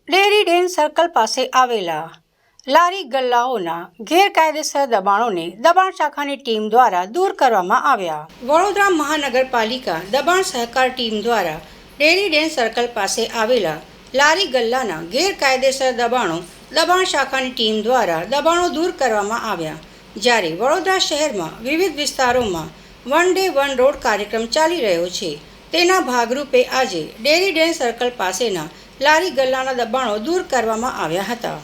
Dairy ડેન circle પાસે આવેલા લારી ગલ્લાઓના ગેરકાયદેસર દબાણોને દબાણ શાખાની ટીમ દ્વારા દૂર કરવામાં આવ્યા। વડોદરા મહાનગરપાલિકા દબાણ સહકાર ટીમ દ્વારા ડેરી ડેન સર્કલ પાસે આવેલા લારી ગલ્લાના ગેરકાયદેસર દબાણ શાખાની ટીમ દ્વારા દબાણો દૂર કરવામાં આવ્યા। જ્યારે વડોદરા શહેરમાં વિવિધ વિસ્તારોમાં વન ડે વન રોડ કાર્યક્રમ ચાલી રહ્યો છે, તેના ભાગરૂપે આજે ડેરી ડેન સર્કલ પાસેના લારી ગલ્લાના દબાણો દૂર કરવામાં આવ્યા હતા।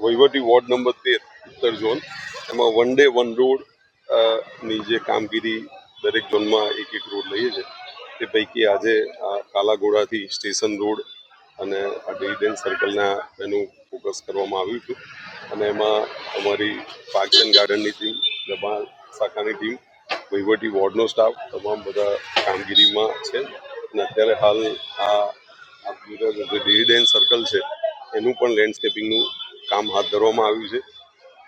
વહીવટી વોર્ડ નંબર 13 ઉત્તર ઝોન એમાં વન ડે વન રોડ ની જે કામગીરી દરેક ઝોનમાં એક રોડ લઈએ છે, તે પૈકી આજે કાલાઘોડાથી સ્ટેશન રોડ અને આ ડેરી ડેન સર્કલના એનું ફોકસ કરવામાં આવ્યું હતું। અને એમાં અમારી પાર્ક્સ એન્ડ ગાર્ડનની ટીમ, દબાણ શાખાની ટીમ, વહીવટી વોર્ડનો સ્ટાફ તમામ બધા કામગીરીમાં છે। અને અત્યારે હાલ આ જે ડેરી ડેન સર્કલ છે એનું પણ લેન્ડસ્કેપિંગનું કામ હાથ ધરવામાં આવ્યું છે।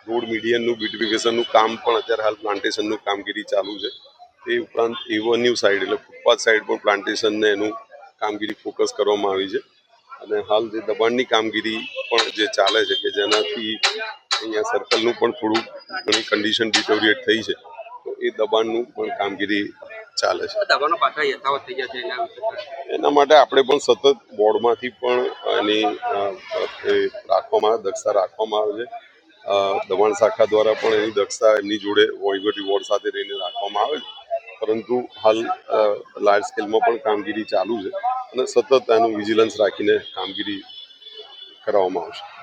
રોડ મીડિયનનું બ્યુટિફિકેશનનું કામ પણ અત્યારે હાલ પ્લાન્ટેશનનું કામગીરી ચાલુ છે। એ ઉપરાંત એવન્યુ સાઈડ એટલે ફૂટપાથ સાઈડ પણ પ્લાન્ટેશનને એનું કામગીરી ફોકસ કરવામાં આવી છે। અને હાલ જે દબાણની કામગીરી પણ જે ચાલે છે કે જેનાથી અહીંયા સર્કલનું પણ થોડું ઘણી કન્ડિશન ડિટોરિએટ થઈ છે, તો એ દબાણનું પણ કામગીરી ચાલે છે। દબાણો પાછા યથાવત થઈ જશે એના માટે આપણે પણ સતત બોર્ડમાંથી પણ એની રાખવામાં દક્ષતા રાખવામાં આવે છે। દબાણ શાખા દ્વારા પણ એની દક્ષતા એમની જોડે વહીવટી વોર્ડ સાથે રહીને રાખવામાં આવે છે, પરંતુ હાલ લાર્જ સ્કેલમાં પણ કામગીરી ચાલુ છે અને સતત એનું વિજિલન્સ રાખીને કામગીરી કરાવવામાં આવશે।